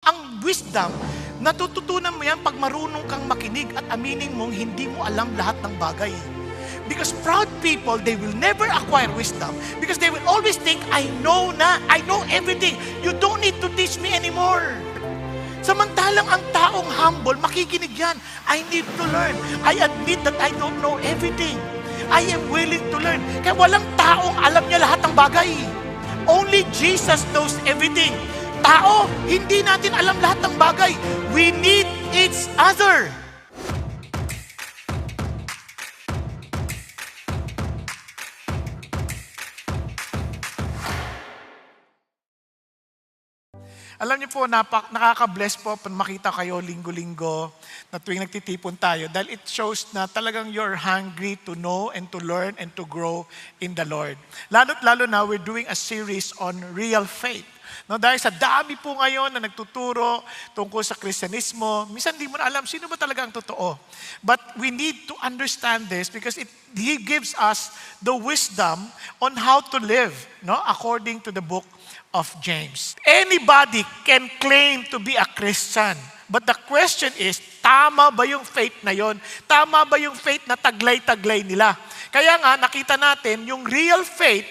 Ang wisdom, natututunan mo yan pag marunong kang makinig at aminin mong hindi mo alam lahat ng bagay. Because proud people, they will never acquire wisdom because they will always think, I know everything. You don't need to teach me anymore. Samantalang ang taong humble, makikinig yan. I need to learn. I admit that I don't know everything. I am willing to learn. Kaya walang taong alam niya lahat ng bagay. Only Jesus knows everything. Tao, hindi natin alam lahat ng bagay. We need each other. Alam niyo po, nakaka-bless po pag makita kayo linggo-linggo na tuwing nagtitipon tayo dahil it shows na talagang you're hungry to know and to learn and to grow in the Lord. Lalo na, we're doing a series on real faith. No, dahil sa dami po ngayon na nagtuturo tungkol sa Kristyanismo, minsan di mo na alam sino ba talaga ang totoo. But we need to understand this because He gives us the wisdom on how to live, no, according to the book of James. Anybody can claim to be a Christian. But the question is, tama ba yung faith na yon? Tama ba yung faith na taglay-taglay nila? Kaya nga, nakita natin, yung real faith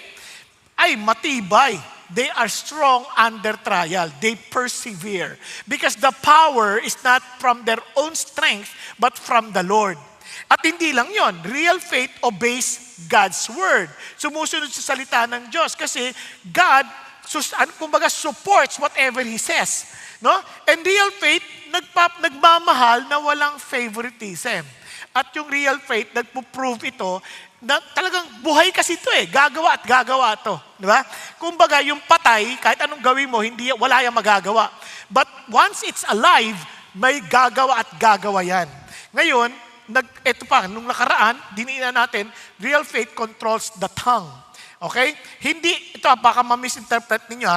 ay matibay. They are strong under trial. They persevere. Because the power is not from their own strength, but from the Lord. At hindi lang yon, real faith obeys God's word. Sumusunod sa salita ng Diyos kasi God kumbaga supports whatever He says. No? And real faith, nagmamahal na walang favoritism. At yung real faith, nagpo-prove ito na talagang buhay kasi ito gagawa at gagawa ito. Di ba? Kumbaga, yung patay, kahit anong gawin mo, wala yung magagawa. But once it's alive, may gagawa at gagawa yan. Ngayon, ito pa, nung nakaraan, diniinan natin, real faith controls the tongue. Okay? Ito baka ma-misinterpret ninyo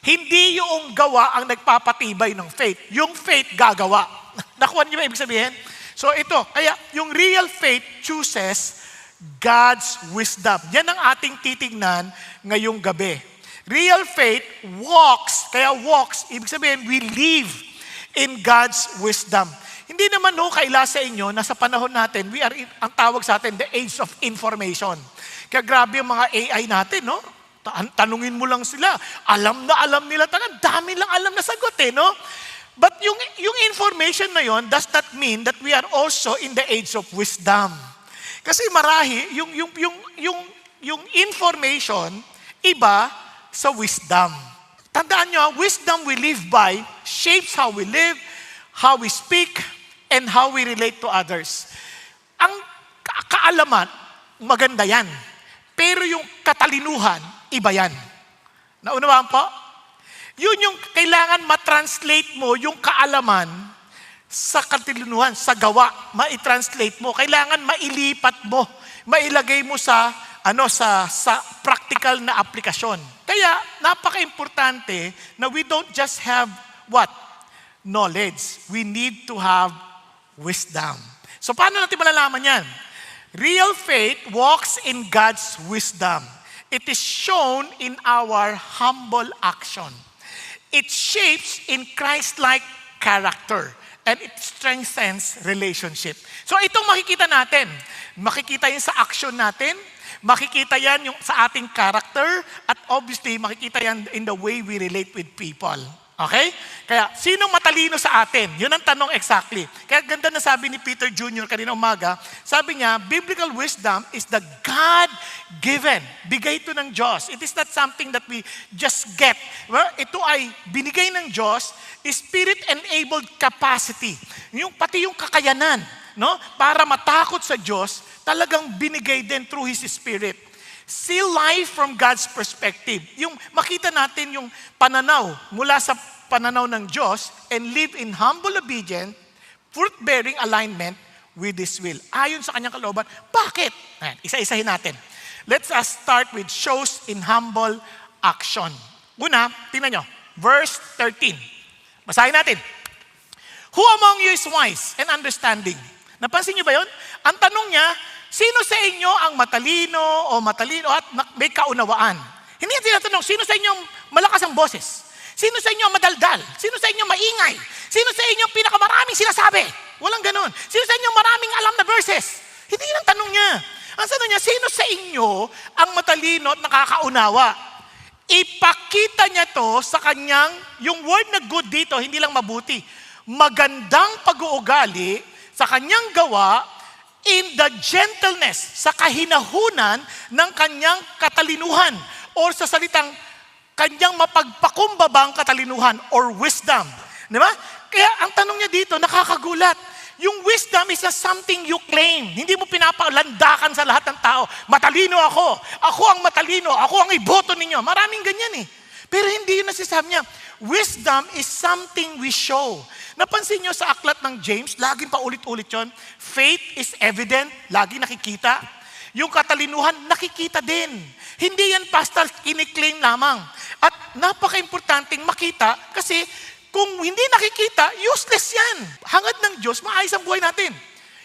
Hindi yung gawa ang nagpapatibay ng faith. Yung faith gagawa. Nakuha niyo ba ibig sabihin? So ito, kaya yung real faith chooses God's wisdom. Yan ang ating titignan ngayong gabi. Real faith walks, ibig sabihin we live in God's wisdom. Hindi naman kaila sa inyo na sa panahon natin, ang tawag sa atin, the age of information. Kaya grabe yung mga AI natin, no? Tanungin mo lang sila. Alam na alam nila. Dami lang alam na sagot, no? But yung information na yon does not mean that we are also in the age of wisdom. Kasi marahi, yung information, iba sa wisdom. Tandaan nyo, wisdom we live by shapes how we live, how we speak, and how we relate to others. Ang kaalaman, maganda yan. Pero yung katalinuhan, iba yan. Naunawaan po? Yun yung kailangan matranslate mo yung kaalaman sa katalinuhan, sa gawa. Ma-translate mo. Kailangan mailipat mo. Mailagay mo sa practical na aplikasyon. Kaya, napaka-importante na we don't just have what? Knowledge. We need to have wisdom. So, paano natin malalaman yan? Real faith walks in God's wisdom. It is shown in our humble action. It shapes in Christ-like character. And it strengthens relationship. So itong makikita natin. Makikita yan sa action natin. Makikita yan yung sa ating character. At obviously, makikita yan in the way we relate with people. Okay? Kaya, sino matalino sa atin? Yun ang tanong exactly. Kaya ganda na sabi ni Peter Jr. kanina umaga, sabi niya, biblical wisdom is the God-given. Bigay ito ng Diyos. It is not something that we just get. Well, ito ay binigay ng Diyos, Spirit-enabled capacity. Pati yung kakayanan, no? Para matakot sa Diyos, talagang binigay din through His Spirit. See life from God's perspective. Yung makita natin yung pananaw mula sa pananaw ng Diyos and live in humble obedience, fruit-bearing alignment with His will. Ayon sa kanyang kalooban. Bakit? Isa-isahin natin. Let's start with shows in humble action. Una, tingnan nyo. Verse 13. Basahin natin. Who among you is wise and understanding? Napansin nyo ba yun? Ang tanong niya, sino sa inyo ang matalino at may kaunawaan? Hindi yan tinatanong, sino sa inyo malakas ang boses? Sino sa inyo ang madaldal? Sino sa inyo ang pinakamaraming sinasabi? Walang ganon. Sino sa inyo maraming alam na verses? Hindi yun ang tanong niya. Ang tanong niya, sino sa inyo ang matalino at nakakaunawa? Ipakita niya to sa kanyang, yung word na good dito, hindi lang mabuti. Magandang pag-uugali sa kanyang gawa in the gentleness, sa kahinahunan ng kanyang katalinuhan or sa salitang kanyang mapagpakumbabang katalinuhan or wisdom. Di ba? Kaya ang tanong niya dito, nakakagulat. Yung wisdom is not something you claim. Hindi mo pinapalandakan sa lahat ng tao. Matalino ako. Ako ang matalino. Ako ang iboto ninyo. Maraming ganyan eh. Pero hindi yun nasasabi niya. Wisdom is something we show. Napansin niyo sa aklat ng James, laging paulit-ulit yun. Faith is evident, lagi nakikita. Yung katalinuhan, nakikita din. Hindi yan basta kiniklaim lamang. At napaka-importanting makita kasi kung hindi nakikita, useless yan. Hangad ng Diyos, maayos ang buhay natin.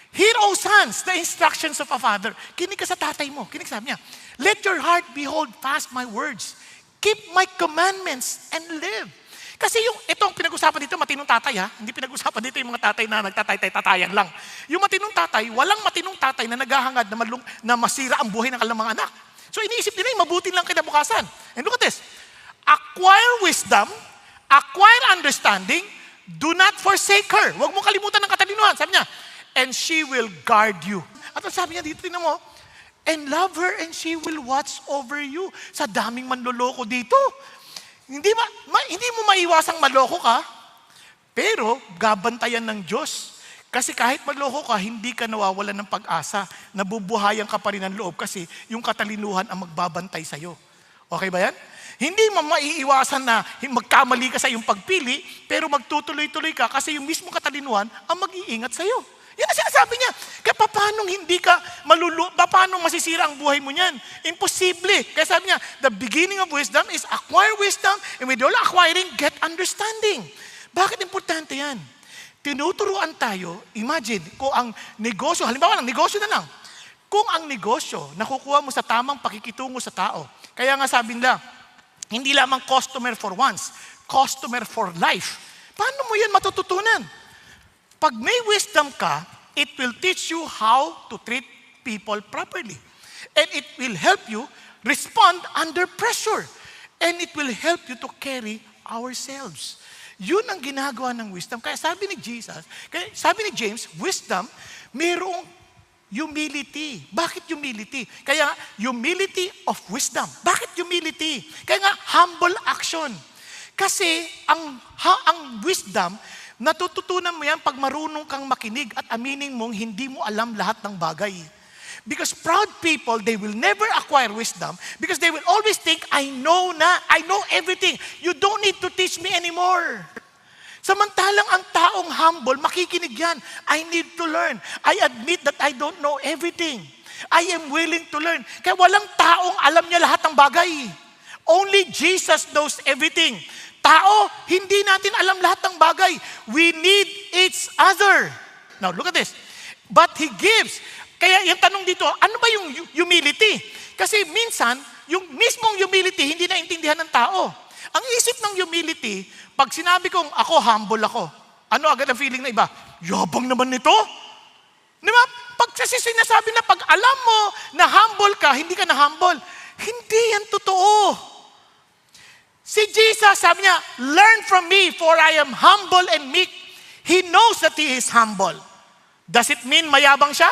Hear, O sons, the instructions of a father. Kinig ka sa tatay mo. Kinig sabi niya, let your heart behold fast my words. Keep my commandments and live. Kasi itong pinag-usapan dito, matinong tatay ha. Hindi pinag-usapan dito yung mga tatay na nagtatay-tatayan lang. Yung matinong tatay, walang matinong tatay na naghahangad na masira ang buhay ng kanilang mga anak. So iniisip nila yung mabuti lang kinabukasan. And look at this. Acquire wisdom, acquire understanding, do not forsake her. Huwag mo kalimutan ng katalinuhan. Sabi niya, and she will guard you. At sabi niya dito, tingnan mo, and love her and she will watch over you. Sa daming manloloko dito. Hindi mo maiwasang maloko ka, pero gabantayan ng Diyos. Kasi kahit maloko ka, hindi ka nawawalan ng pag-asa. Nabubuhayan ka pa rin ng loob kasi yung katalinuhan ang magbabantay sa'yo. Okay ba yan? Hindi mo maiiwasan na magkamali ka sa iyong pagpili, pero magtutuloy-tuloy ka kasi yung mismo katalinuhan ang mag-iingat sa'yo. Yan ang sinasabi niya. Kaya paano hindi ka paano masisira ang buhay mo niyan? Imposible. Kaya sabi niya, the beginning of wisdom is acquire wisdom, and with all acquiring, get understanding. Bakit importante yan? Tinuturuan tayo, imagine, kung ang negosyo, halimbawa ng negosyo na lang, kung ang negosyo nakukuha mo sa tamang pakikitungo sa tao, kaya nga sabi nila, hindi lamang customer for once, customer for life. Paano mo yan matututunan? Pag may wisdom ka, it will teach you how to treat people properly. And it will help you respond under pressure. And it will help you to carry ourselves. Yun ang ginagawa ng wisdom. Kaya sabi ni James, wisdom, mayroong humility. Bakit humility? Kaya humility of wisdom. Bakit humility? Kaya nga humble action. Kasi ang wisdom, natututunan mo yan pag marunong kang makinig at aminin mong hindi mo alam lahat ng bagay. Because proud people, they will never acquire wisdom because they will always think, I know everything. You don't need to teach me anymore. Samantalang ang taong humble, makikinig yan. I need to learn. I admit that I don't know everything. I am willing to learn. Kaya walang taong alam niya lahat ng bagay. Only Jesus knows everything. Tao, hindi natin alam lahat ng bagay. We need each other. Now, look at this. But He gives. Kaya yung tanong dito, ano ba yung humility? Kasi minsan, yung mismong humility, hindi naintindihan ng tao. Ang isip ng humility, pag sinabi kong ako, humble ako, ano agad ang feeling na iba? Yabang naman nito. Di ba? Pag sinasabi na pag alam mo na humble ka, hindi ka na humble. Hindi yan totoo. Si Jesus, sabi niya, learn from me for I am humble and meek. He knows that He is humble. Does it mean mayabang siya?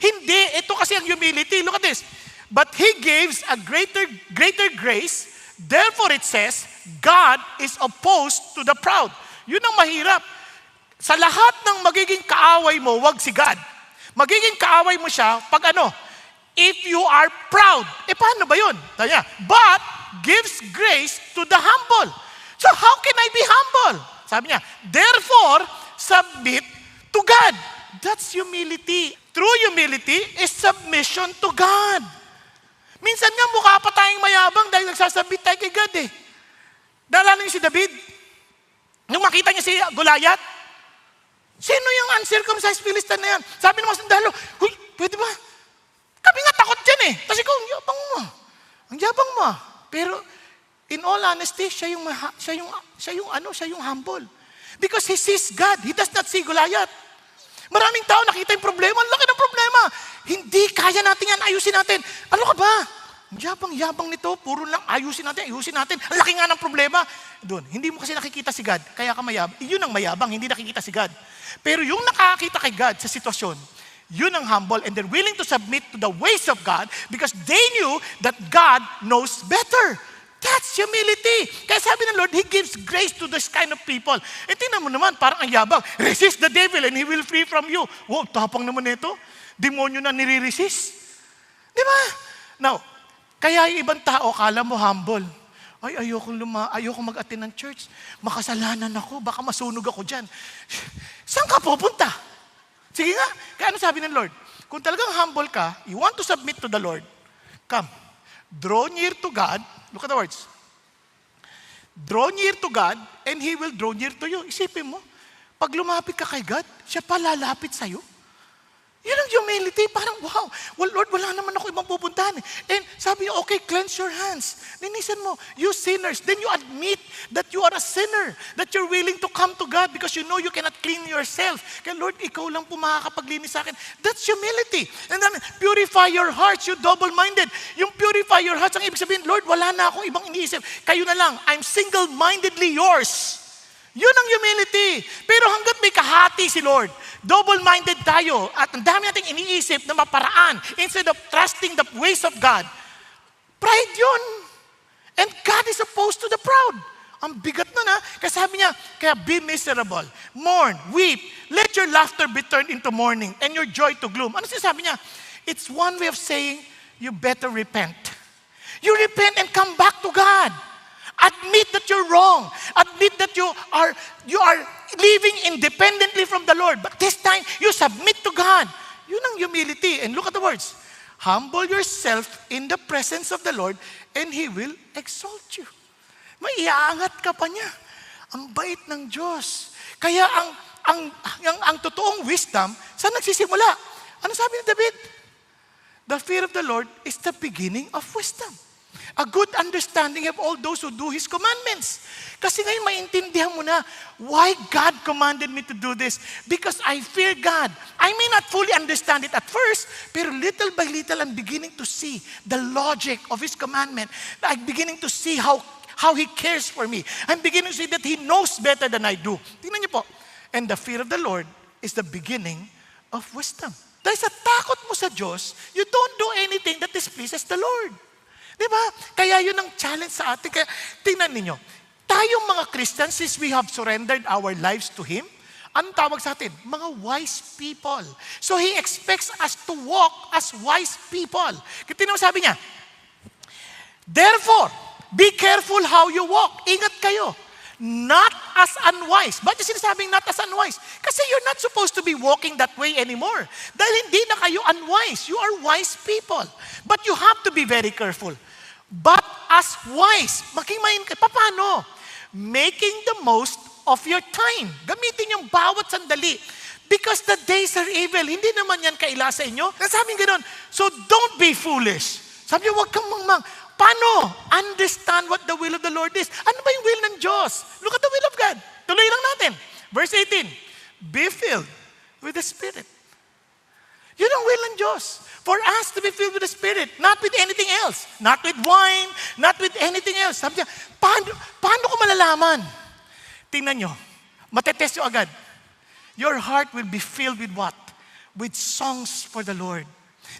Hindi. Ito kasi ang humility. Look at this. But He gives a greater grace. Therefore it says, God is opposed to the proud. Yun ang mahirap. Sa lahat ng magiging kaaway mo, wag si God. Magiging kaaway mo siya pag if you are proud. Paano ba yun? But gives grace to the humble. So how can I be humble? Sabi niya, therefore, submit to God. That's humility. True humility is submission to God. Minsan nga mukha pa tayong mayabang dahil nagsasabit tayo kay God eh. Naalala niyo si David? Nung makita niya si Goliath, sino yung uncircumcised Philistine na yan? Sabi ng mga sundalo, huy, pwede ba? Kami nga takot dyan eh. Kasi ikaw, ang yabang mo. Pero in all honesty, siya yung humble. Because he sees God. He does not see Goliath. Maraming tao nakita yung problema. Ang laki ng problema. Hindi kaya natin yan. Ayusin natin. Ano ka ba? Yabang nito. Puro lang ayusin natin. Ang laki nga ng problema. Doon. Hindi mo kasi nakikita si God. Kaya ka mayabang. Yun ang mayabang. Hindi nakikita si God. Pero yung nakakita kay God sa sitwasyon, yun ang humble and they're willing to submit to the ways of God because they knew that God knows better. That's humility. Kaya sabi ng Lord, He gives grace to this kind of people. E tingnan mo naman, parang ang yabang. Resist the devil and he will flee from you. Wow, tapang naman ito. Demonyo na nire-resist. Di ba? Now, kaya yung ibang tao, kala mo humble. Ay, ayoko mag-attend ng church. Makasalanan ako, baka masunog ako dyan. Saan ka pupunta? Sige nga. Kaya ano sabi ng Lord? Kung talagang humble ka, you want to submit to the Lord, come. Draw near to God. Look at the words. Draw near to God and He will draw near to you. Isipin mo, pag lumapit ka kay God, siya pa lalapit sa'yo. Yun ang humility. Parang, wow, well, Lord, wala naman ako ibang pupuntahan. And sabi niya, okay, cleanse your hands. Linisan mo, you sinners. Then you admit that you are a sinner, that you're willing to come to God because you know you cannot clean yourself. Kaya Lord, ikaw lang po makakapaglinis sa akin. That's humility. And then, purify your hearts, you double-minded. Yung purify your hearts, ang ibig sabihin, Lord, wala na akong ibang iniisip. Kayo na lang, I'm single-mindedly yours. Yun ang humility. Pero hanggat may kahati si Lord, double-minded tayo at ang dami nating iniisip na maparaan instead of trusting the ways of God, pride yun. And God is opposed to the proud. Ang bigat nun ha. Kasi sabi niya, kaya be miserable, mourn, weep, let your laughter be turned into mourning and your joy to gloom. Ano sinasabi niya? It's one way of saying, you better repent. You repent and come back to God. Admit that you're wrong. Admit that you are living independently from the Lord. But this time, you submit to God. Yun ang humility. And look at the words. Humble yourself in the presence of the Lord and He will exalt you. Maiaangat ka pa niya. Ang bait ng Diyos. Kaya ang totoong wisdom, saan nagsisimula? Ano sabi ni David? The fear of the Lord is the beginning of wisdom. A good understanding of all those who do His commandments. Kasi ngayon maintindihan mo na why God commanded me to do this. Because I fear God. I may not fully understand it at first, pero little by little I'm beginning to see the logic of His commandment. I'm beginning to see how He cares for me. I'm beginning to see that He knows better than I do. Tingnan niyo po. And the fear of the Lord is the beginning of wisdom. Dahil sa takot mo sa Diyos, you don't do anything that displeases the Lord. Diba? Kaya yun ang challenge sa atin. Kaya tingnan ninyo, tayong mga Christians, since we have surrendered our lives to Him, anong tawag sa atin? Mga wise people. So He expects us to walk as wise people. Kaya sabi niya, therefore, be careful how you walk. Ingat kayo. Not as unwise. Ba't yung sinasabing not as unwise? Kasi you're not supposed to be walking that way anymore. Dahil hindi na kayo unwise. You are wise people. But you have to be very careful. But as wise, makimain ka. Paano? Making the most of your time. Gamitin yung bawat sandali. Because the days are evil. Hindi naman yan kaila sa inyo. Nasabing gano'n. So don't be foolish. Sabi niyo, huwag kang mangmang. Paano? Understand what the will of the Lord is. Ano ba yung will ng Diyos? Look at the will of God. Tuloy lang natin. Verse 18. Be filled with the Spirit. Yun ang will ng Diyos. For us to be filled with the Spirit. Not with anything else. Not with wine. Not with anything else. Sabi niya, paano ko malalaman? Tingnan nyo. Matetest nyo agad. Your heart will be filled with what? With songs for the Lord.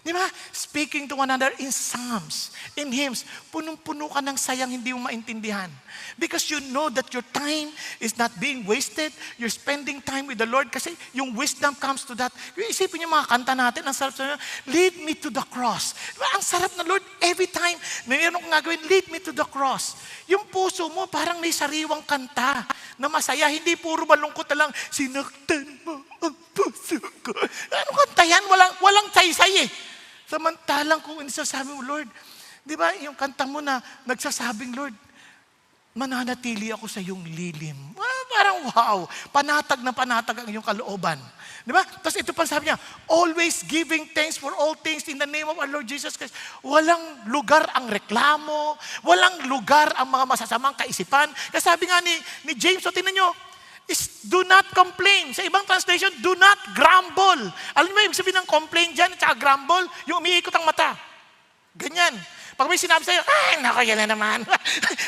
Di ba? Speaking to one another in psalms, in hymns, punong-puno ka ng sayang hindi mo maintindihan. Because you know that your time is not being wasted. You're spending time with the Lord kasi yung wisdom comes to that. Yung isipin niyo mga kanta natin, ang sarap sa lead me to the cross. Diba? Ang sarap na Lord, every time, mayroon kong gagawin, lead me to the cross. Yung puso mo parang may sariwang kanta na masaya, hindi puro malungkot na lang, sinaktan mo ang puso ko. Ano kanta yan? Walang saysay eh. Samantalang kung inasasabi mo, Lord, di ba yung kanta mo na nagsasabing, Lord, mananatili ako sa iyong lilim. Parang wow, panatag na panatag ang iyong kalooban. Di ba? Tapos ito pa sabi niya, always giving thanks for all things in the name of our Lord Jesus Christ. Walang lugar ang reklamo, walang lugar ang mga masasamang kaisipan. Kasi sabi nga ni James, so tingnan nyo, is do not complain. Sa ibang translation, do not grumble. Alam mo yung sabihin ng complain dyan at saka grumble? Yung umiikot ang mata. Ganyan. Pag may sinabi sa'yo, ay, nako, yan na naman.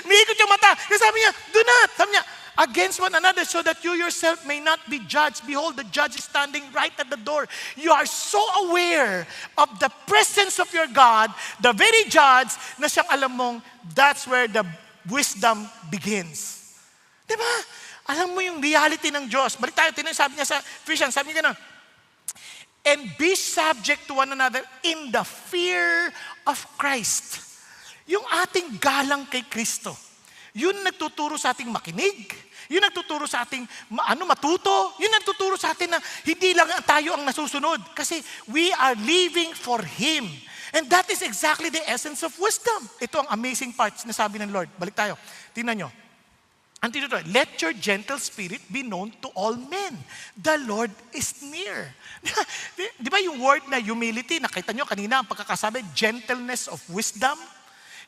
Umiikot yung mata. Kasi sabi niya, do not. Sabi niya, against one another so that you yourself may not be judged. Behold, the judge is standing right at the door. You are so aware of the presence of your God, the very judge, na siyang alam mong that's where the wisdom begins. Diba? Alam mo yung reality ng Diyos. Balik tayo, sabi niya sa Ephesians, sabi niya gano'n, and be subject to one another in the fear of Christ. Yung ating galang kay Kristo. Yun nagtuturo sa ating makinig. Yun nagtuturo sa ating matuto. Yun nagtuturo sa atin na hindi lang tayo ang nasusunod. Kasi we are living for Him. And that is exactly the essence of wisdom. Ito ang amazing part na sabi ng Lord. Balik tayo. Tingnan nyo. Dito, let your gentle spirit be known to all men. The Lord is near. Di ba yung word na humility, nakita nyo kanina ang pagkakasabi, gentleness of wisdom?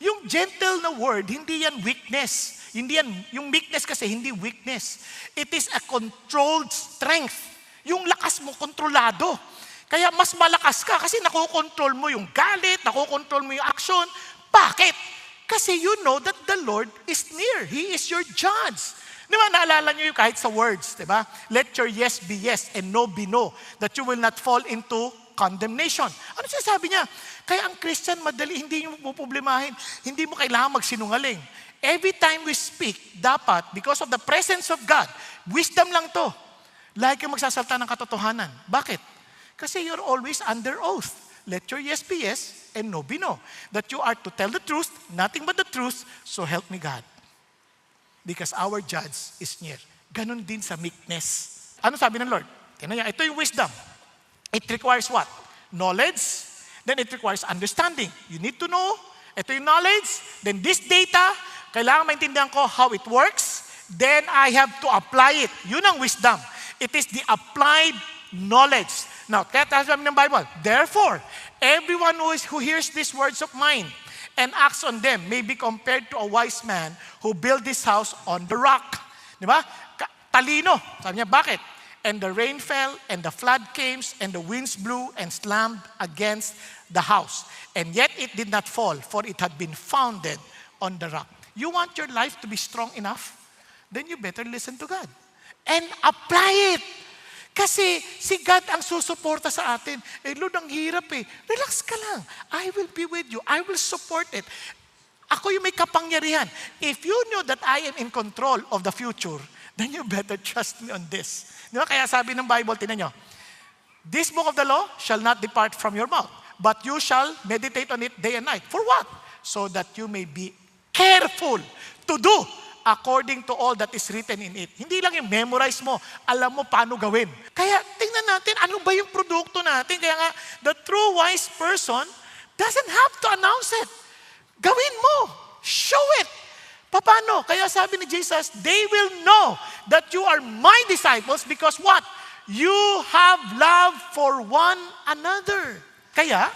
Yung gentle na word, hindi yan weakness. Hindi yan, yung meekness kasi hindi weakness. It is a controlled strength. Yung lakas mo, kontrolado. Kaya mas malakas ka kasi nakokontrol mo yung galit, nakokontrol mo yung action. Bakit? Kasi you know that the Lord is near. He is your judge. Di ba, naalala nyo yung kahit sa words, di ba? Let your yes be yes and no be no, that you will not fall into condemnation. Ano sinasabi niya? Kaya ang Christian, madali, hindi mo problemahin. Hindi mo kailangan magsinungaling. Every time we speak, dapat, because of the presence of God, wisdom lang to. Lagi kang magsasalta ng katotohanan. Bakit? Kasi you're always under oath. Let your yes be yes and no be no. That you are to tell the truth, nothing but the truth, so help me God. Because our judge is near. Ganon din sa meekness. Ano sabi ng Lord? Ito yung wisdom. It requires what? Knowledge. Then it requires understanding. You need to know. Ito yung knowledge. Then this data, kailangan maintindihan ko how it works. Then I have to apply it. Yun ang wisdom. It is the applied knowledge. Now, kaya tayo sabi ng Bible, therefore, everyone who hears these words of mine and acts on them may be compared to a wise man who built this house on the rock. Di ba? Talino. Sabi niya, bakit? And the rain fell, and the flood came, and the winds blew and slammed against the house. And yet it did not fall, for it had been founded on the rock. You want your life to be strong enough? Then you better listen to God. And apply it. Kasi si God ang susuporta sa atin. Lord, ang hirap eh. Relax ka lang. I will be with you. I will support it. Ako yung may kapangyarihan. If you know that I am in control of the future, then you better trust me on this. Di ba? Kaya sabi ng Bible, tinan nyo, this book of the law shall not depart from your mouth, but you shall meditate on it day and night. For what? So that you may be careful to do according to all that is written in it. Hindi lang yung memorize mo, alam mo paano gawin. Kaya tingnan natin, ano ba yung produkto natin? Kaya nga, the true wise person doesn't have to announce it. Gawin mo. Show it. Paano? Kaya sabi ni Jesus, they will know that you are my disciples because what? You have love for one another. Kaya,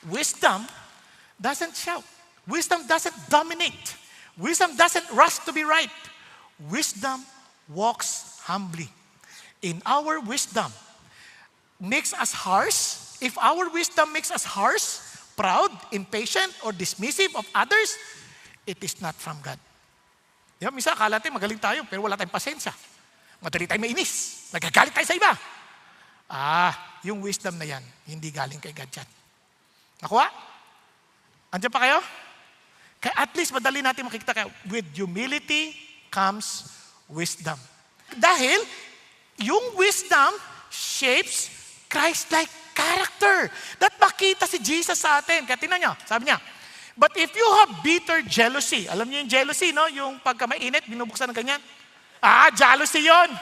wisdom doesn't shout. Wisdom doesn't dominate. Wisdom doesn't rush to be right. Wisdom walks humbly. In our wisdom makes us harsh. If our wisdom makes us harsh, proud, impatient, or dismissive of others, it is not from God. Diba, minsan akala natin magaling tayo, pero wala tayong pasensya. Madali tayo mainis. Nagagalit tayo sa iba. Yung wisdom na yan, hindi galing kay God yan. Nakuha? Andiyan pa kayo? Kaya at least madali natin makikita kayo, with humility comes wisdom. Dahil, yung wisdom shapes Christ-like character. That makita si Jesus sa atin. Kaya tingnan nyo, sabi niya, but if you have bitter jealousy, alam niyo yung jealousy, no? Yung pagka mainit, binubuksan ng ganyan. Jealousy yun.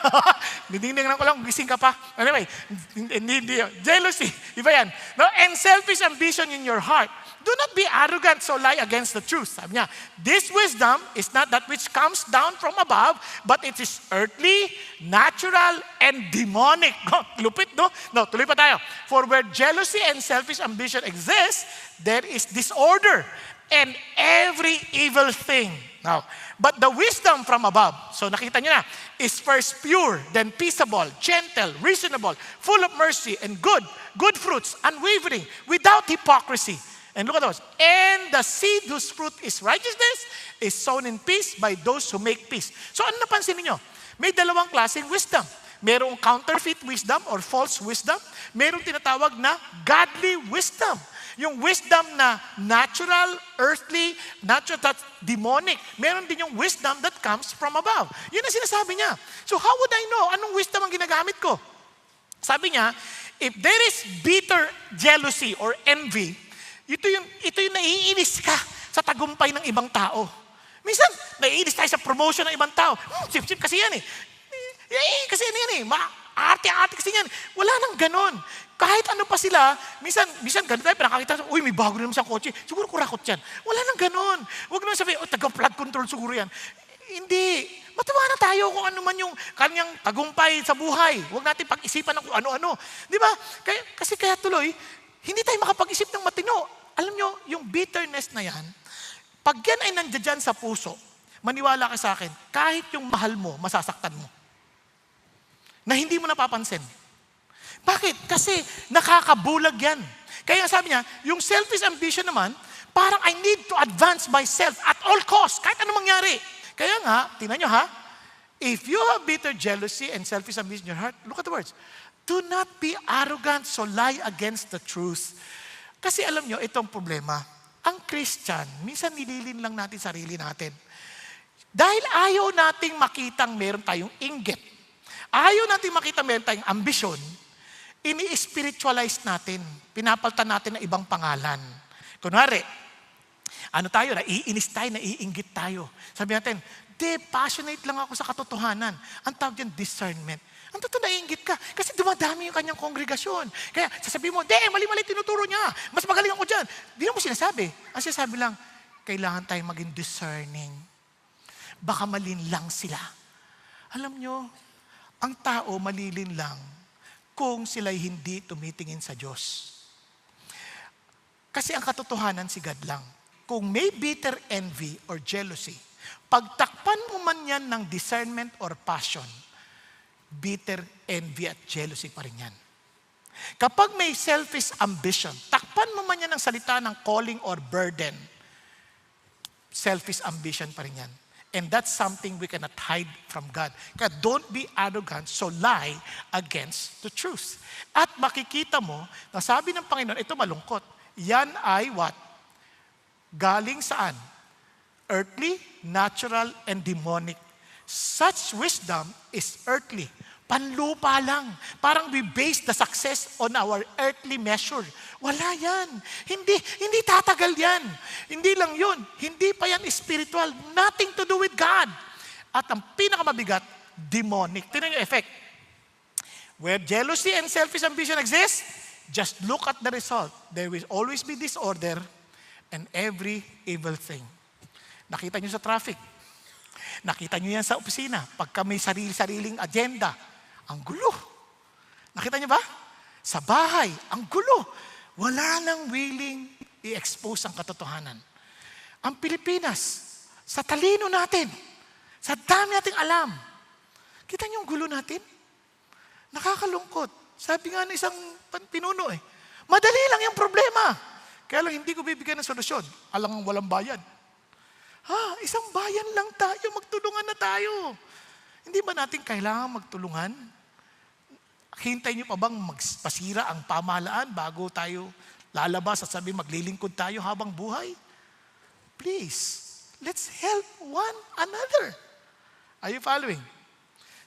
Dinding-dingnan ko lang, gising ka pa. Anyway, hindi yun. Jealousy, iba yan. No? And selfish ambition in your heart. Do not be arrogant, so lie against the truth. Sabi niya, this wisdom is not that which comes down from above, but it is earthly, natural, and demonic. Lupit, no? No, tuloy pa tayo. For where jealousy and selfish ambition exist, there is disorder and every evil thing. Now, but the wisdom from above, so nakita nyo na, is first pure, then peaceable, gentle, reasonable, full of mercy and good fruits, unwavering, without hypocrisy. And look at those. And the seed whose fruit is righteousness is sown in peace by those who make peace. So ano napansin niyo? May dalawang klaseng wisdom. Merong counterfeit wisdom or false wisdom. Merong tinatawag na godly wisdom. Yung wisdom na natural, earthly, natural, that's demonic. Meron din yung wisdom that comes from above. Yun ang sinasabi niya. So how would I know anong wisdom ang ginagamit ko? Sabi niya, if there is bitter jealousy or envy, ito yung naiinis ka sa tagumpay ng ibang tao. Minsan, naiinis tayo sa promotion ng ibang tao. Sip-sip kasi yan eh. Kasi yan eh. Arte-arte kasi yan. Wala nang ganon. Kahit ano pa sila, minsan ganun tayo, pinakakita, uy, may bago naman sa kotse. Siguro kurakot yan. Wala nang ganon. Huwag naman sabihin, taga-flood control siguro yan. Hindi. Matawa na tayo kung ano man yung kanyang tagumpay sa buhay. Huwag natin pag-isipan ng kung ano-ano. Di ba? Kasi kaya tuloy, hindi tayo makapag-isip ng matino. Alam nyo, yung bitterness na yan, pag yan ay nandiyan sa puso, maniwala ka sa akin, kahit yung mahal mo, masasaktan mo. Na hindi mo napapansin. Bakit? Kasi nakakabulag yan. Kaya sabi niya, yung selfish ambition naman, parang I need to advance myself at all costs, kahit ano mangyari. Kaya nga, tingnan nyo ha, if you have bitter jealousy and selfish ambition in your heart, look at the words, do not be arrogant, so lie against the truth. Kasi alam nyo, itong problema, ang Christian, minsan nililin lang natin sarili natin. Dahil ayaw nating makitang meron tayong inggit. Ayaw nating makita meron tayong ambisyon, ini-spiritualize natin. Pinapaltan natin ng ibang pangalan. Kunwari, naiinis tayo, naiinggit tayo. Sabi natin, passionate lang ako sa katotohanan. Ang tawag dyan, discernment. Ang totoo naiinggit ka. Kasi dumadami yung kanyang kongregasyon. Kaya sasabihin mo, mali-mali tinuturo niya. Mas magaling ako dyan. Di na mo sinasabi. Ang sinasabi lang, kailangan tayong maging discerning. Baka malin lang sila. Alam nyo, ang tao malilin lang kung sila'y hindi tumitingin sa Diyos. Kasi ang katotohanan si God lang. Kung may bitter envy or jealousy, pagtakpan mo man yan ng discernment or passion, bitter envy at jealousy pa rin yan. Kapag may selfish ambition, takpan mo man yan ng salita ng calling or burden, selfish ambition pa rin yan. And that's something we cannot hide from God. Kaya don't be arrogant, so lie against the truth. At makikita mo, na sabi ng Panginoon, ito malungkot. Yan ay what? Galing saan? Earthly, natural, and demonic. Such wisdom is earthly. Panlupa lang. Parang we base the success on our earthly measure. Wala yan. Hindi tatagal yan. Hindi lang yun. Hindi pa yan spiritual. Nothing to do with God. At ang pinakamabigat, demonic. Tingnan yung effect. Where jealousy and selfish ambition exist, just look at the result. There will always be disorder and every evil thing. Nakita nyo sa traffic. Nakita nyo yan sa opisina. Pagka may sariling agenda, ang gulo. Nakita nyo ba? Sa bahay, ang gulo. Wala nang willing i-expose ang katotohanan. Ang Pilipinas, sa talino natin, sa dami nating alam, kita nyo ang gulo natin? Nakakalungkot. Sabi nga ng isang pinuno madali lang yung problema. Kaya lang hindi ko bibigyan ng solusyon. Alang walang bayad. Isang bayan lang tayo, magtulungan na tayo. Hindi ba natin kailangan magtulungan? Hintay niyo pa bang magpasira ang pamahalaan bago tayo lalabas at sabi maglilingkod tayo habang buhay? Please, let's help one another. Are you following?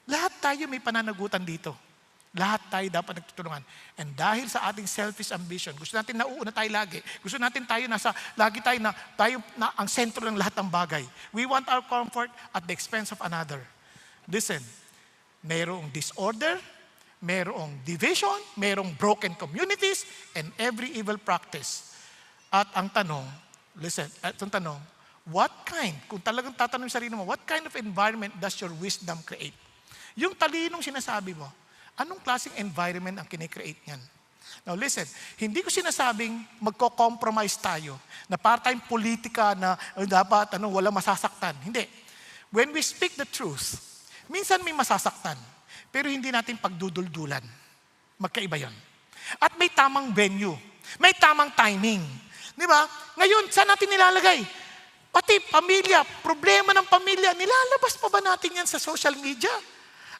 Lahat tayo may pananagutan dito. Lahat tayo dapat nagtutulungan. And dahil sa ating selfish ambition, gusto natin nauuna tayo lagi. Gusto natin lagi tayo na ang sentro ng lahat ng bagay. We want our comfort at the expense of another. Listen, mayroong disorder, mayroong division, mayroong broken communities, and every evil practice. At ang tanong, kung talagang tatanong sa sarili mo, what kind of environment does your wisdom create? Yung talinong sinasabi mo, anong klaseng environment ang kinikreate niyan? Now listen, hindi ko sinasabing magko-compromise tayo na para tayong politika na dapat wala masasaktan. Hindi. When we speak the truth, minsan may masasaktan, pero hindi natin pagduduldulan. Magkaiba yon. At may tamang venue, may tamang timing. Di ba? Ngayon, saan natin nilalagay? Pati pamilya, problema ng pamilya, nilalabas pa ba natin yan sa social media?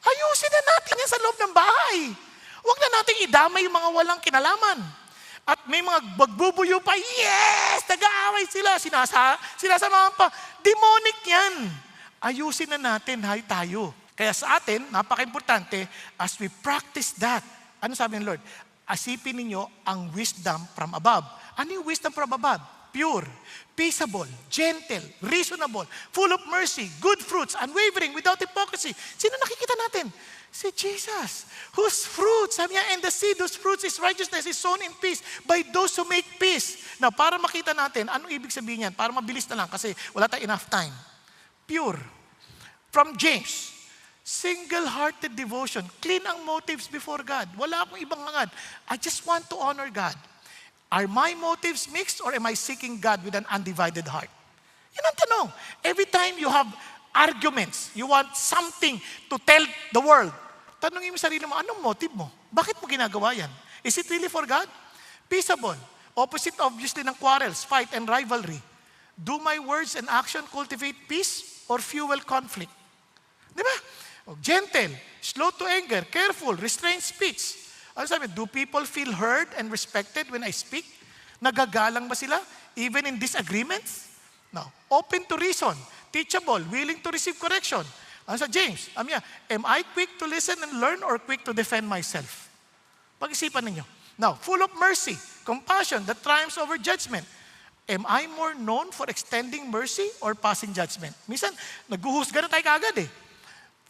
Ayusin na natin yan sa loob ng bahay. Huwag na nating idamay yung mga walang kinalaman. At may mga magbubuyo pa, yes! Nag-aaway sila, sinasamahan pa. Demonic yan. Ayusin na natin, tayo. Kaya sa atin, napaka-importante, as we practice that, ano sabi ng Lord? Asipin ninyo ang wisdom from above. Ano yung wisdom from above? Pure, peaceable, gentle, reasonable, full of mercy, good fruits, unwavering, without hypocrisy. Sino nakikita natin? Si Jesus, whose fruits, sabi niya, and the seed whose fruits is righteousness is sown in peace by those who make peace. Now, para makita natin, anong ibig sabihin yan? Para mabilis na lang kasi wala tayong enough time. Pure. From James, single-hearted devotion. Clean ang motives before God. Wala akong ibang hangad. I just want to honor God. Are my motives mixed or am I seeking God with an undivided heart? Yun ang tanong. Every time you have arguments, you want something to tell the world, tanongin mo sarili mo, anong motive mo? Bakit mo ginagawa yan? Is it really for God? Peaceable. Opposite obviously ng quarrels, fight, and rivalry. Do my words and action cultivate peace or fuel conflict? Di ba? Gentle, slow to anger, careful, restrained speech. Ano sabi? Do people feel heard and respected when I speak? Nagagalang ba sila? Even in disagreements? No. Open to reason, teachable, willing to receive correction. Ano sa James? Am I quick to listen and learn or quick to defend myself? Pag-isipan ninyo. Now, full of mercy, compassion that triumphs over judgment. Am I more known for extending mercy or passing judgment? Minsan, naghuhusga na tayo kaagad eh.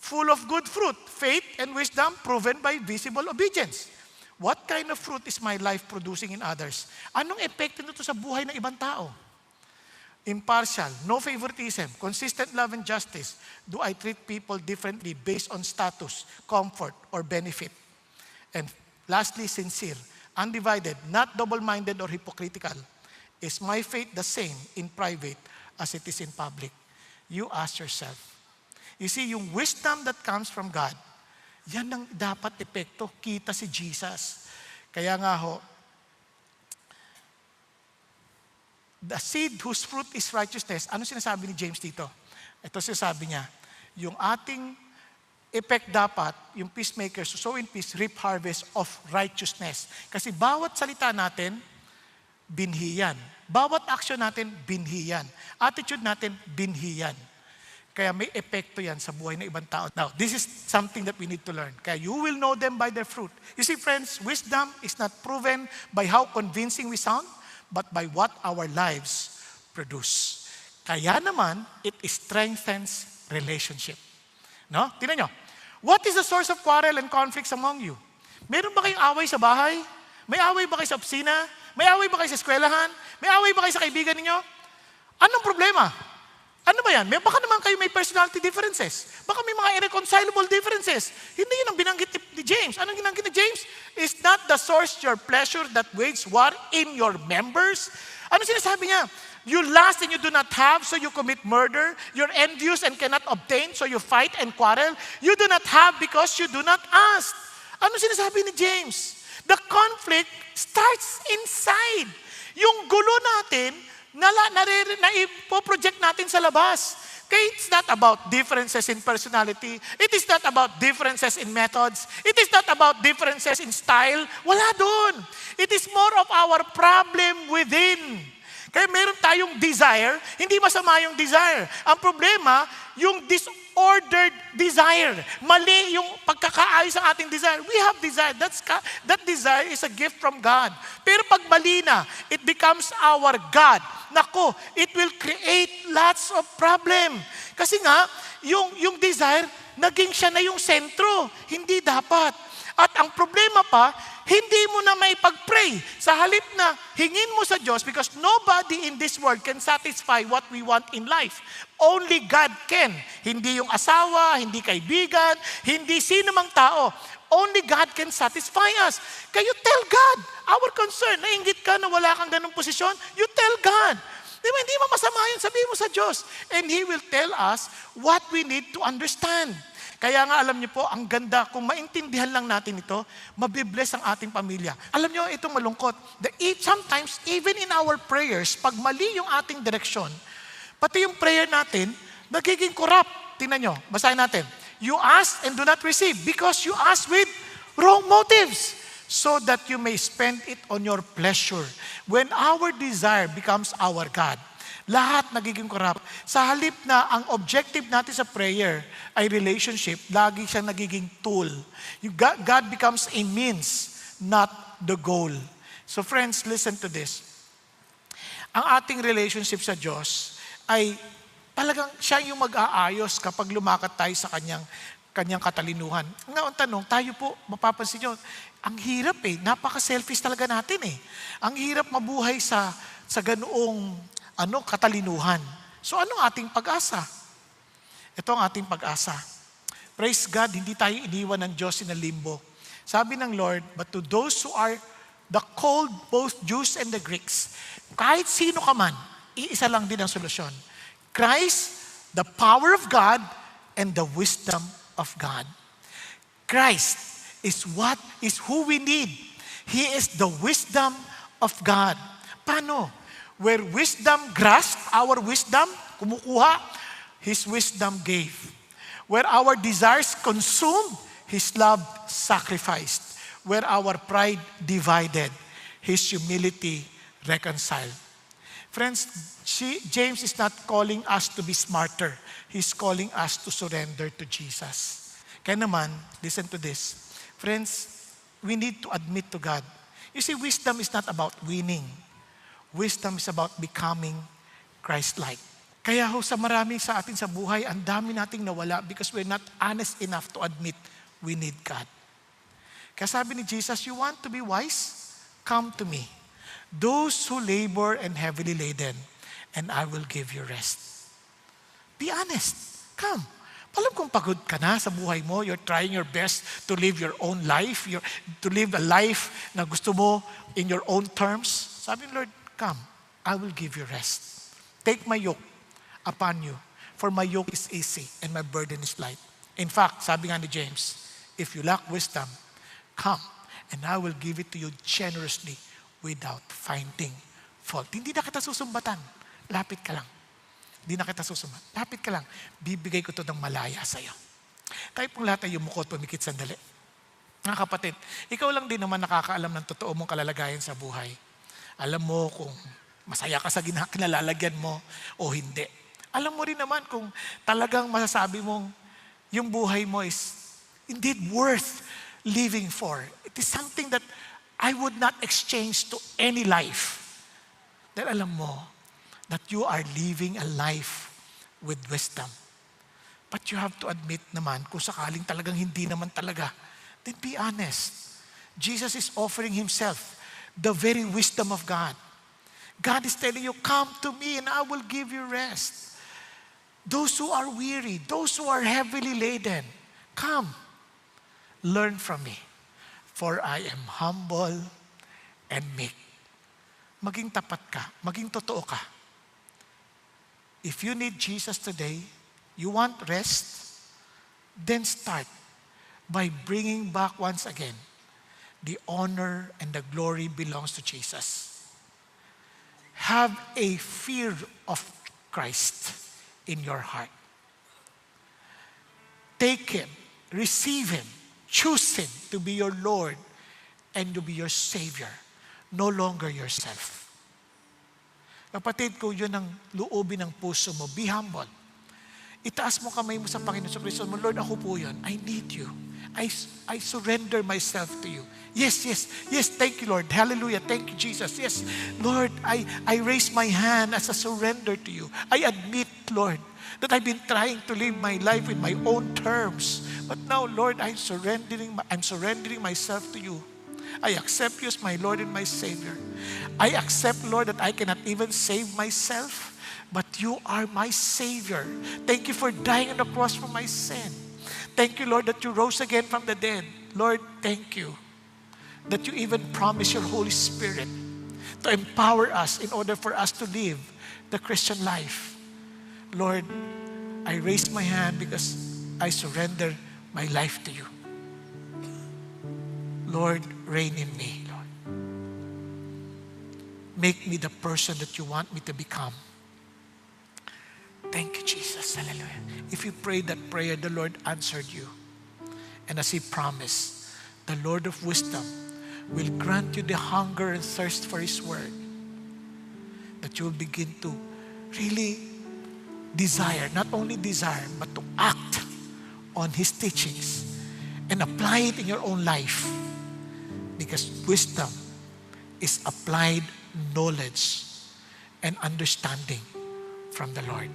Full of good fruit, faith and wisdom proven by visible obedience. What kind of fruit is my life producing in others? Anong epekto nito sa buhay ng ibang tao? Impartial, no favoritism, consistent love and justice. Do I treat people differently based on status, comfort, or benefit? And lastly, sincere, undivided, not double-minded or hypocritical. Is my faith the same in private as it is in public? You ask yourself. You see, yung wisdom that comes from God, yan ang dapat epekto. Kita si Jesus. Kaya nga ho, the seed whose fruit is righteousness. Ano sinasabi ni James dito? Ito sinasabi niya, yung ating effect dapat, yung peacemakers, sow in peace, reap harvest of righteousness. Kasi bawat salita natin, binhi yan. Bawat action natin, binhi yan. Attitude natin, binhi yan. Kaya may epekto yan sa buhay ng ibang tao. Now, this is something that we need to learn. Kaya you will know them by their fruit. You see, friends, wisdom is not proven by how convincing we sound, but by what our lives produce. Kaya naman, it strengthens relationship. No? Tingnan nyo. What is the source of quarrel and conflicts among you? Meron ba kayong away sa bahay? May away ba kayo sa opisina? May away ba kayo sa eskwelahan? May away ba kayo sa kaibigan ninyo? Anong problema? Ano ba yan? Baka naman kayo may personality differences. Baka may mga irreconcilable differences. Hindi yun ang binanggit ni James. Anong binanggit ni James? Is not the source your pleasure that wage war in your members? Ano sinasabi niya? You lust and you do not have, so you commit murder. You're envious and cannot obtain, so you fight and quarrel. You do not have because you do not ask. Ano sinasabi ni James? The conflict starts inside. Yung gulo natin, na ipo-project natin sa labas. Okay, it's not about differences in personality. It is not about differences in methods. It is not about differences in style. Wala doon. It is more of our problem within. Kaya meron tayong desire, hindi masama yung desire. Ang problema, yung disordered desire. Mali yung pagkakaayos ng ating desire. We have desire. That desire is a gift from God. Pero pag mali na, it becomes our God. Nako, it will create lots of problem. Kasi nga, yung desire, naging siya na yung sentro. Hindi dapat. At ang problema pa, hindi mo na may pag-pray. Sa halip na hingin mo sa Diyos, because nobody in this world can satisfy what we want in life. Only God can. Hindi yung asawa, hindi kaibigan, hindi sino mang tao. Only God can satisfy us. Kaya you tell God, our concern, nainggit ka na wala kang ganung posisyon, you tell God. Di ba, hindi mo masama yun, sabihin mo sa Diyos. And He will tell us what we need to understand. Kaya nga alam niyo po, ang ganda, kung maintindihan lang natin ito, mabibless ang ating pamilya. Alam niyo, itong malungkot. Sometimes, even in our prayers, pag mali yung ating direksyon, pati yung prayer natin, nagiging corrupt. Tingnan niyo, basahin natin. You ask and do not receive because you ask with wrong motives, so that you may spend it on your pleasure. When our desire becomes our God, lahat nagiging corrupt. Sa halip na ang objective natin sa prayer ay relationship, lagi siyang nagiging tool. God becomes a means, not the goal. So friends, listen to this. Ang ating relationship sa Diyos ay talagang siya yung mag-aayos kapag lumakad tayo sa kanyang katalinuhan. Ngayon tanong, tayo po, mapapansin nyo, ang hirap napaka-selfish talaga natin Ang hirap mabuhay sa ganoong katalinuhan. So anong ating pag-asa? Ito ang ating pag-asa. Praise God, hindi tayo iniwan ng Diyos in a limbo. Sabi ng Lord, but to those who are the called, both Jews and the Greeks, kahit sino ka man, iisa lang din ang solusyon. Christ, the power of God, and the wisdom of God. Christ is who we need. He is the wisdom of God. Paano? Where wisdom grasp our wisdom, kumukuha, His wisdom gave. Where our desires consumed, His love sacrificed. Where our pride divided, His humility reconciled. Friends, James is not calling us to be smarter. He's calling us to surrender to Jesus. Kaya naman, listen to this. Friends, we need to admit to God. You see, wisdom is not about winning. Wisdom is about becoming Christ-like. Kaya sa marami sa atin sa buhay, ang dami nating nawala because we're not honest enough to admit we need God. Kaya sabi ni Jesus, you want to be wise? Come to me. Those who labor and heavily laden, and I will give you rest. Be honest. Come. Alam kung pagod ka na sa buhay mo, you're trying your best to live your own life, to live a life na gusto mo in your own terms. Sabi ni Lord, come, I will give you rest. Take my yoke upon you, for my yoke is easy and my burden is light. In fact, sabi nga ni James, if you lack wisdom, come, and I will give it to you generously without finding fault. Hindi na kita susumbatan. Lapit ka lang. Hindi na kita susumbat. Lapit ka lang. Bibigay ko to ng malaya sa'yo. Tayo pong lahat ay yumukot, pumikit sandali. Mga kapatid, ikaw lang din naman nakakaalam ng totoo mong kalalagayan sa buhay. Alam mo kung masaya ka sa kinalalagyan mo o hindi. Alam mo rin naman kung talagang masasabi mong yung buhay mo is indeed worth living for. It is something that I would not exchange to any life. Dahil alam mo that you are living a life with wisdom. But you have to admit naman, kung sakaling talagang hindi naman talaga, then be honest. Jesus is offering Himself, the very wisdom of God. God is telling you, come to me and I will give you rest. Those who are weary, those who are heavily laden, come, learn from me. For I am humble and meek. Maging tapat ka, maging totoo ka. If you need Jesus today, you want rest, then start by bringing back once again the honor and the glory belongs to Jesus. Have a fear of Christ in your heart. Take Him, receive Him, choose Him to be your Lord and to be your Savior, no longer yourself. Kapatid, kung yun ang loobin ng puso mo, be humble. Itaas mo kamay mo sa Panginoon sa Kristo mo, Lord, ako po yun. I need you. I surrender myself to you. Yes, thank you, Lord. Hallelujah, thank you, Jesus. Yes, Lord, I raise my hand as a surrender to you. I admit, Lord, that I've been trying to live my life in my own terms. But now, Lord, I'm surrendering myself to you. I accept you as my Lord and my Savior. I accept, Lord, that I cannot even save myself, but you are my Savior. Thank you for dying on the cross for my sin. Thank you, Lord, that you rose again from the dead. Lord, thank you that you even promise your Holy Spirit to empower us in order for us to live the Christian life. Lord, I raise my hand because I surrender my life to you. Lord, reign in me, Lord. Make me the person that you want me to become. Thank you, Jesus. Hallelujah. If you prayed that prayer, the Lord answered you. And as He promised, the Lord of wisdom will grant you the hunger and thirst for His word, that you will begin to really desire, not only desire, but to act on His teachings and apply it in your own life. Because wisdom is applied knowledge and understanding from the Lord.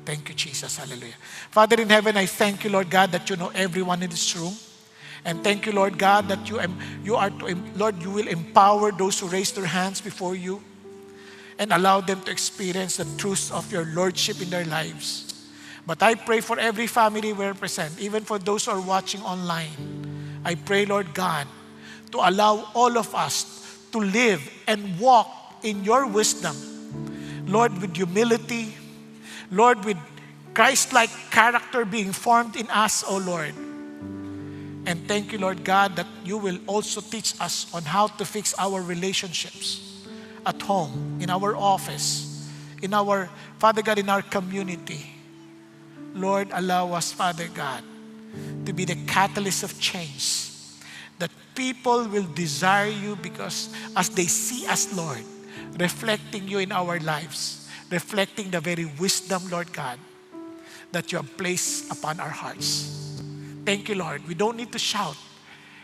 Thank you, Jesus. Hallelujah. Father in heaven, I thank you, Lord God, that you know everyone in this room. And thank you, Lord God, that Lord, you will empower those who raise their hands before you and allow them to experience the truth of your Lordship in their lives. But I pray for every family we represent, even for those who are watching online. I pray, Lord God, to allow all of us to live and walk in your wisdom. Lord, with humility, Lord, with Christ-like character being formed in us, O Lord. And thank you, Lord God, that you will also teach us on how to fix our relationships at home, in our office, in our, Father God, in our community. Lord, allow us, Father God, to be the catalyst of change, that people will desire you because as they see us, Lord, reflecting you in our lives, reflecting the very wisdom, Lord God, that you have placed upon our hearts. Thank you, Lord. We don't need to shout.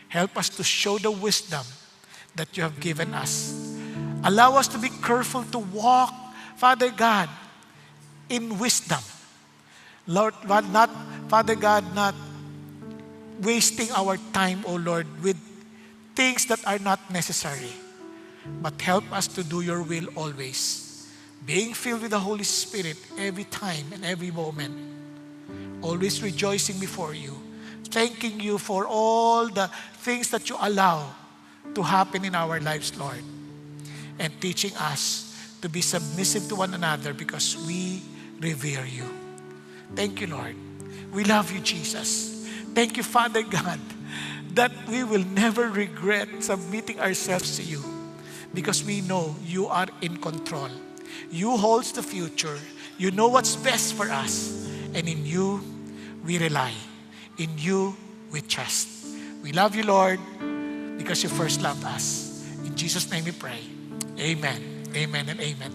Help us to show the wisdom that you have given us. Allow us to be careful to walk, Father God, in wisdom. Lord, not, Father God, not wasting our time, O Lord, with things that are not necessary. But help us to do your will always. Being filled with the Holy Spirit every time and every moment. Always rejoicing before you. Thanking you for all the things that you allow to happen in our lives, Lord. And teaching us to be submissive to one another because we revere you. Thank you, Lord. We love you, Jesus. Thank you, Father God, that we will never regret submitting ourselves to you because we know you are in control. You hold the future. You know what's best for us. And in you, we rely. In you, we trust. We love you, Lord, because you first loved us. In Jesus' name we pray. Amen. Amen and amen.